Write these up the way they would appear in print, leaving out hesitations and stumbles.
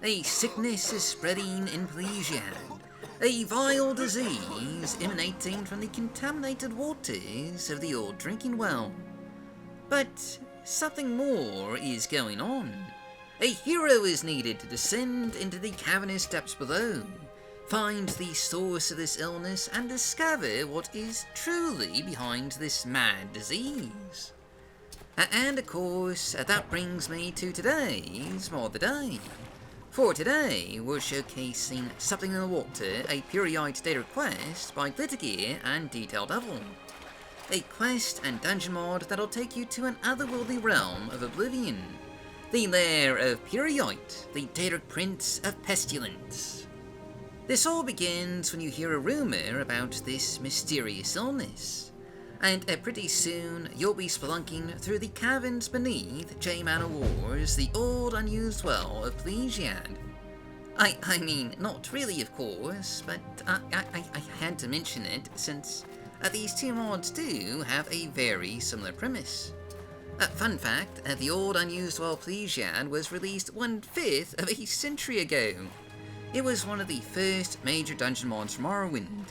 A sickness is spreading in Plesiad, a vile disease emanating from the contaminated waters of the old drinking well. But something more is going on. A hero is needed to descend into the cavernous depths below, find the source of this illness, and discover what is truly behind this mad disease. And of course, that brings me to today's Mod of the Day. For today, we're showcasing Something in the Water, a periodic data quest by Glittergear and Detail Devil. A quest and dungeon mod that'll take you to an otherworldly realm of oblivion, the lair of Periite, the Daedric Prince of Pestilence. This all begins when you hear a rumor about this mysterious illness, and pretty soon you'll be spelunking through the caverns beneath J Manor Wars, the old unused well of Plesiad. I mean, not really of course, but I had to mention it since these two mods do have a very similar premise. Fun fact, the old unused well Plesiad was released 1/5 of a century ago. It was one of the first major dungeon mods from Morrowind.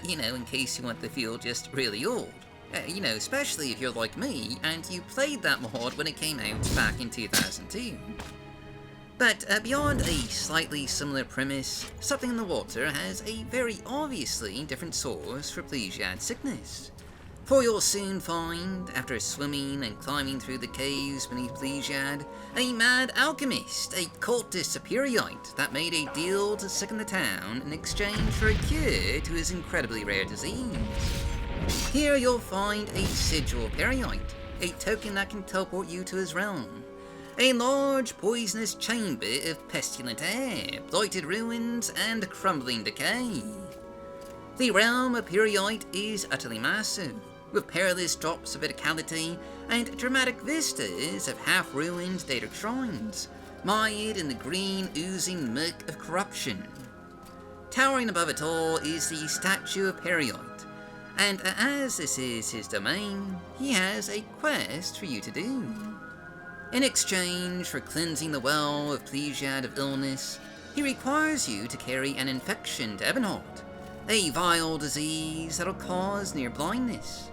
In case you want to feel just really old. Especially if you're like me and you played that mod when it came out back in 2002. But beyond a slightly similar premise, Something in the Water has a very obviously different source for Plesiad sickness. For you'll soon find, after swimming and climbing through the caves beneath Plesiad, a mad alchemist, a cultist Periite, that made a deal to sicken the town in exchange for a cure to his incredibly rare disease. Here you'll find a sigil Periite, a token that can teleport you to his realm. A large poisonous chamber of pestilent air, blighted ruins, and crumbling decay. The realm of Periite is utterly massive, with perilous drops of vitality and dramatic vistas of half-ruined Daedric shrines, mired in the green, oozing murk of corruption. Towering above it all is the statue of Periite, and as this is his domain, he has a quest for you to do. In exchange for cleansing the well of Plesiad of illness, he requires you to carry an infection to Ebonheart, a vile disease that'll cause near blindness.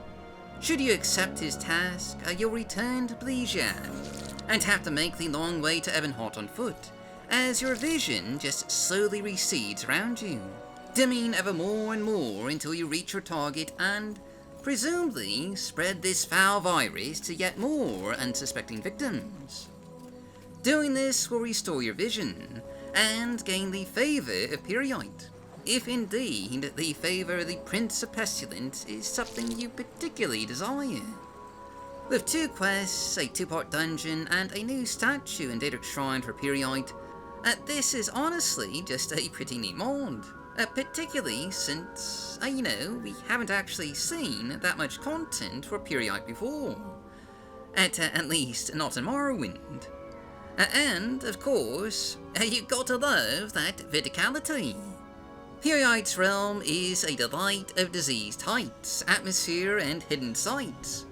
Should you accept his task, you'll return to Plesiad, and have to make the long way to Ebonheart on foot, as your vision just slowly recedes around you, dimming ever more and more until you reach your target and, presumably, spread this foul virus to yet more unsuspecting victims. Doing this will restore your vision, and gain the favour of Periite, if indeed the favour of the Prince of Pestilence is something you particularly desire. With 2 quests, a 2-part dungeon, and a new statue in Daedric Shrine for Periite, this is honestly just a pretty neat mod. Particularly since, we haven't actually seen that much content for Periite before. At least not in Morrowind. And, of course, you gotta love that verticality. Periite's realm is a delight of diseased heights, atmosphere, and hidden sights.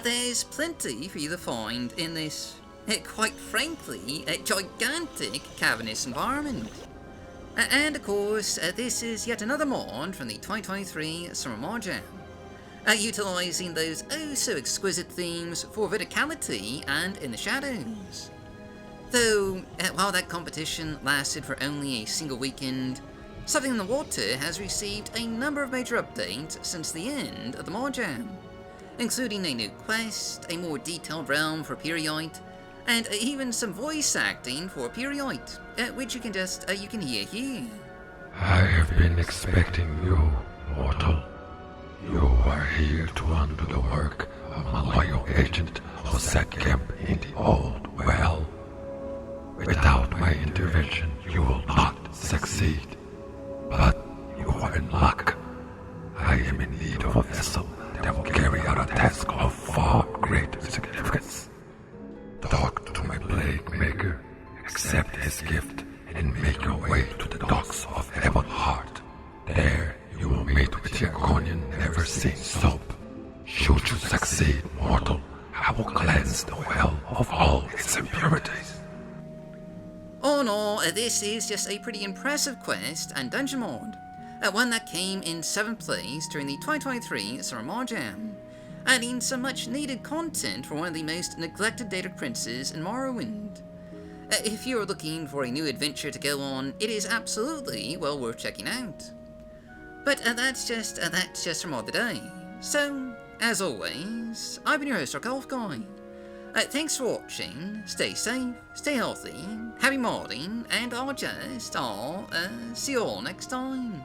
There's plenty for you to find in this, quite frankly, gigantic cavernous environment. And of course, this is yet another mod from the 2023 Summer Mod Jam, utilising those oh-so exquisite themes for verticality and in the shadows. Though, while that competition lasted for only a single weekend, Something in the Water has received a number of major updates since the end of the Mod Jam, including a new quest, a more detailed realm for Periite, and even some voice acting for Periite, which you can hear here. I have been expecting you, mortal. You are here to undo the work of my loyal agent who set camp in the old well. Without my intervention, you will not succeed. But you are in luck. I am in need of a vessel that will carry out a task of far greater significance. Talk to my blade maker, accept his gift, and make your way to the docks of Ebonheart. There you will meet with the Argonian never-seen soap. Should you succeed, mortal, I will cleanse the well of all its impurities. All in all, this is just a pretty impressive quest and dungeon mod, one that came in 7th place during the 2023 Summer Mod Jam, adding some much needed content for one of the most neglected Daedric princes in Morrowind. If you're looking for a new adventure to go on, it is absolutely well worth checking out. But that's just from all the day. So, as always, I've been your host, Golf Guy. Thanks for watching, stay safe, stay healthy, happy modding, and I'll see you all next time.